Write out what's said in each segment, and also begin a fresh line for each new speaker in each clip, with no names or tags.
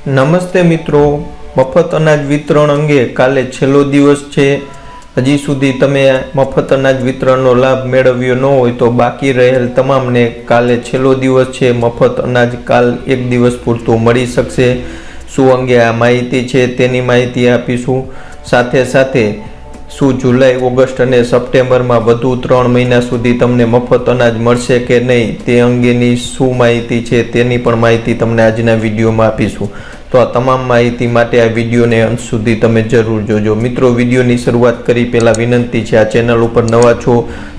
નમસ્તે મિત્રો, મફત અનાજ વિતરણ અંગે કાલે છેલ્લો દિવસ છે। હજી સુધી તમે મફત અનાજ વિતરણનો લાભ મેળવ્યો ન હોય તો બાકી રહેલ તમામને કાલે છેલ્લો દિવસ છે। મફત અનાજ કાલ એક દિવસ પૂરતું મળી શકશે। શું અંગે આ માહિતી છે તેની માહિતી આપીશું। સાથે સાથે શું જુલાઈ, ઓગસ્ટ અને સપ્ટેમ્બરમાં વધુ 3 મહિના સુધી તમને મફત અનાજ મળશે કે નહીં તે અંગેની શું માહિતી છે તેની પણ માહિતી તમને આજના વિડીયોમાં આપીશું। તો આ તમામ માહિતી માટે આ વિડીયોને અંત સુધી તમે જરૂર જોજો। મિત્રો, વિડીયોની શરૂઆત કરી પહેલાં વિનંતી છે, આ ચેનલ ઉપર નવા છો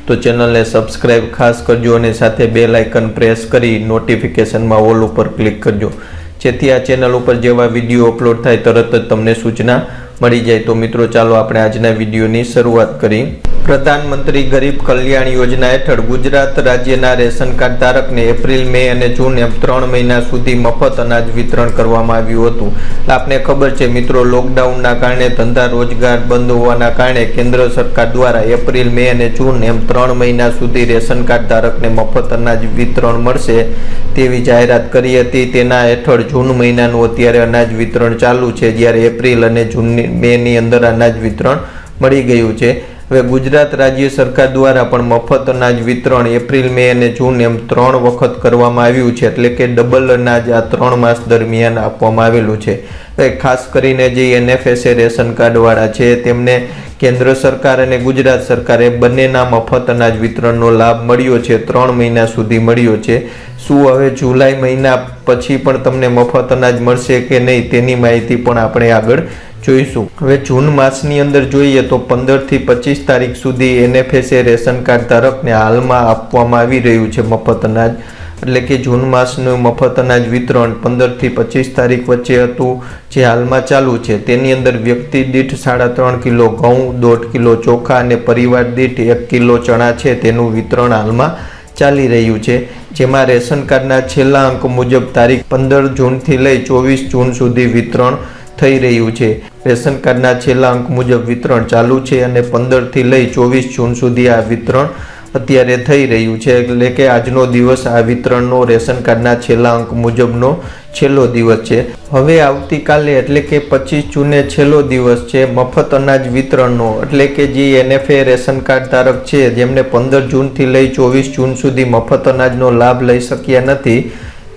તો ચેનલને સબસ્ક્રાઈબ ખાસ કરજો અને સાથે બેલ આઇકન પ્રેસ કરી નોટિફિકેશનમાં ઓલ ઉપર ક્લિક કરજો, જેથી આ ચેનલ ઉપર જેવા વિડીયો અપલોડ થાય તરત જ તમને સૂચના મળી જાય। તો મિત્રો, ચાલો આપણે આજના વિડીયોની શરૂઆત કરી। પ્રધાનમંત્રી ગરીબ કલ્યાણ યોજના હેઠળ ગુજરાત રાજ્યના રેશન કાર્ડ ધારકને એપ્રિલ, મે અને જૂન એમ 3 મહિના સુધી મફત અનાજ વિતરણ કરવામાં આવ્યું હતું। આપને ખબર છે મિત્રો, લોકડાઉનના કારણે ધંધા રોજગાર બંધ હોવાના કારણે કેન્દ્ર સરકાર દ્વારા એપ્રિલ, મે અને જૂન એમ 3 મહિના સુધી રેશન કાર્ડ ધારકને મફત અનાજ વિતરણ મળશે તેવી જાહેરાત કરી હતી। તેના હેઠળ જૂન મહિનાનું અત્યારે અનાજ વિતરણ ચાલુ છે, જ્યારે એપ્રિલ અને મેની અંદર અનાજ વિતરણ મળી ગયું છે। હવે ગુજરાત રાજ્ય સરકાર દ્વારા પણ મફત અનાજ વિતરણ એપ્રિલ, મે અને જૂન એમ 3 વખત કરવામાં આવ્યું છે, એટલે કે ડબલ અનાજ આ 3 માસ દરમિયાન આપવામાં આવેલું છે। હવે ખાસ કરીને જે NFSA રેશન કાર્ડવાળા છે તેમને કેન્દ્ર સરકાર અને ગુજરાત સરકારે બંનેના મફત અનાજ વિતરણનો લાભ મળ્યો છે, 3 મહિના સુધી મળ્યો છે। શું હવે જુલાઈ મહિના પછી પણ તમને મફત અનાજ મળશે કે નહીં તેની માહિતી પણ આપણે આગળ જોઈશું। હવે જૂન માસની અંદર જોઈએ તો 15 થી 25 તારીખ સુધી NFSA રેશન કાર્ડ ધારકને હાલમાં આપવામાં આવી રહ્યું છે મફત અનાજ, એટલે કે જૂન માસનું મફત અનાજ વિતરણ 15 થી 25 તારીખ વચ્ચે હતું, જે હાલમાં ચાલુ છે। તેની અંદર વ્યક્તિ દીઠ 3.5 કિલો ઘઉં, 1.5 કિલો ચોખા અને પરિવાર દીઠ 1 કિલો ચણા છે તેનું વિતરણ હાલમાં ચાલી રહ્યું છે, જેમાં રેશન કાર્ડના છેલ્લા અંક મુજબ તારીખ 15 જૂનથી લઈ 24 જૂન સુધી વિતરણ થઈ રહ્યું છે। રેશન કાર્ડના છેલ્લા અંક મુજબ વિતરણ ચાલુ છે અને 15 થી લઈ 24 જૂન સુધી આ વિતરણ અત્યારે થઈ રહ્યું છે, એટલે કે આજનો દિવસ આ વિતરણનો રેશન કાર્ડના છેલ્લા અંક મુજબનો છેલ્લો દિવસ છે। હવે આવતીકાલે એટલે કે 25 જૂને છેલ્લો દિવસ છે મફત અનાજ વિતરણનો, એટલે કે જે NFA રેશન કાર્ડ ધારક છે જેમને 15 જૂનથી લઈ 24 જૂન સુધી મફત અનાજનો લાભ લઈ શક્યા નથી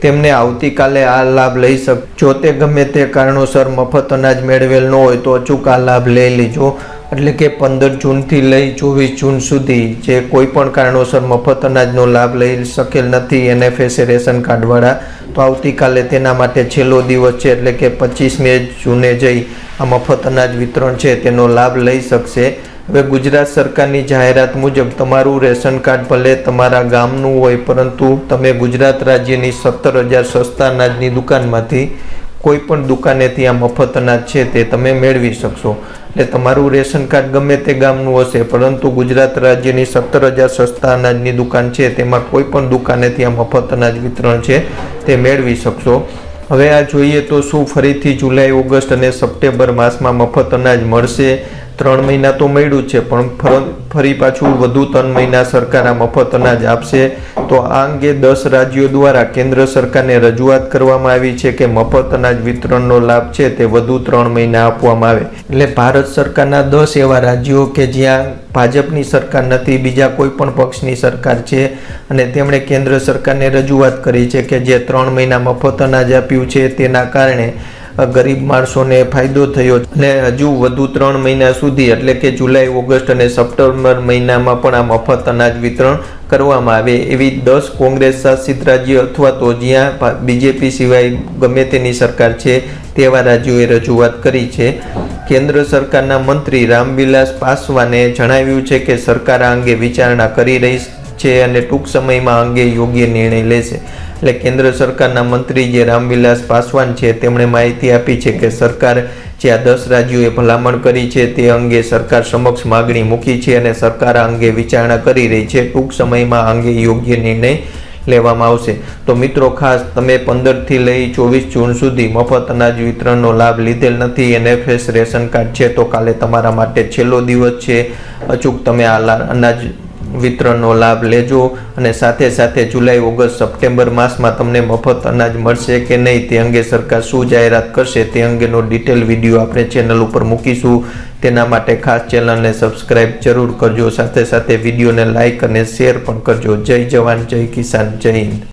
તેમને આવતીકાલે આ લાભ લઈ જો તે ગમે તે કારણોસર મફત અનાજ મેળવેલ ન હોય તો અચૂક આ લાભ લઈ લેજો, એટલે કે 15 જૂનથી લઈ 24 જૂન સુધી જે કોઈ પણ કારણોસર મફત અનાજનો લાભ લઈ શકેલ નથી NFSA રેશન કાર્ડવાળા, તો આવતીકાલે તેના માટે છેલ્લો દિવસ છે, એટલે કે 25 જૂને જઈ આ મફત અનાજ વિતરણ છે તેનો લાભ લઈ શકશે। હવે ગુજરાત સરકારની જાહેરાત મુજબ તમારું રેશન કાર્ડ ભલે તમારા ગામનું હોય, પરંતુ તમે ગુજરાત રાજ્યની 17,000 સસ્તા અનાજની દુકાનમાંથી કોઈ પણ દુકાનેથી આ મફત અનાજ છે તે તમે મેળવી શકશો। એટલે તમારું રેશન કાર્ડ ગમે તે ગામનું હશે, પરંતુ ગુજરાત રાજ્યની 17,000 સસ્તા અનાજની દુકાન છે તેમાં કોઈ પણ દુકાનેથી આ મફત અનાજ વિતરણ છે તે મેળવી શકશો। હવે આ જોઈએ તો શું ફરીથી જુલાઈ, ઓગસ્ટ અને સપ્ટેમ્બર માસમાં મફત અનાજ મળશે? 3 મહિના તો મળ્યું છે, પણ ફરી પાછું વધુ 3 મહિના સરકાર આ મફત અનાજ આપશે? તો આ અંગે 10 રાજ્યો દ્વારા કેન્દ્ર સરકારને રજૂઆત કરવામાં આવી છે કે મફત અનાજ વિતરણનો લાભ છે તે વધુ 3 મહિના આપવામાં આવે। એટલે ભારત સરકારના 10 એવા રાજ્યો કે જ્યાં ભાજપની સરકાર નથી, બીજા કોઈ પણ પક્ષની સરકાર છે, અને તેમણે કેન્દ્ર સરકારને રજૂઆત કરી છે કે જે 3 મહિના મફત અનાજ આપ્યું છે તેના કારણે ગરીબ માણસોને ફાયદો થયો અને હજુ વધુ 3 મહિના સુધી એટલે કે જુલાઈ, ઓગસ્ટ અને સપ્ટેમ્બર મહિનામાં પણ આ મફત અનાજ વિતરણ કરવામાં આવે એવી 10 કોંગ્રેસ શાસિત રાજ્ય અથવા તો જ્યાં BJP સિવાય ગમે તેની સરકાર છે તેવા રાજ્યોએ રજૂઆત કરી છે। કેન્દ્ર સરકારના મંત્રી રામવિલાસ પાસવાને જણાવ્યું છે કે સરકાર આ અંગે વિચારણા કરી રહી છે અને ટૂંક સમયમાં અંગે યોગ્ય નિર્ણય લેશે। એટલે કેન્દ્ર સરકારના મંત્રી જે રામવિલાસ પાસવાન છે તેમણે માહિતી આપી છે કે સરકાર જે આ 10 રાજ્યોએ ભલામણ કરી છે તે અંગે સરકાર સમક્ષ માગણી મૂકી છે અને સરકાર આ અંગે વિચારણા કરી રહી છે, ટૂંક સમયમાં આ અંગે યોગ્ય નિર્ણય લેવામાં આવશે। તો મિત્રો, ખાસ તમે 15 થી લઈ 24 જૂન સુધી મફત અનાજ વિતરણનો લાભ લીધેલ નથી, NFS રેશન કાર્ડ છે તો કાલે તમારા માટે છેલ્લો દિવસ છે, અચૂક તમે આ અનાજ વિતરણનો લાભ લેજો અને સાથે સાથે જુલાઈ, ઓગસ્ટ, સપ્ટેમ્બર માસમાં તમને મફત અનાજ મળશે કે નહીં તે અંગે સરકાર શું જાહેરાત કરશે તે અંગેનો ડિટેલ વિડીયો આપણે ચેનલ ઉપર મૂકીશું. તેના માટે ખાસ ચેનલને સબસ્ક્રાઈબ જરૂર કરજો. સાથે સાથે વિડીયોને લાઇક અને શેર પણ કરજો. જય જવાન, જય કિસાન, જય હિન્દ.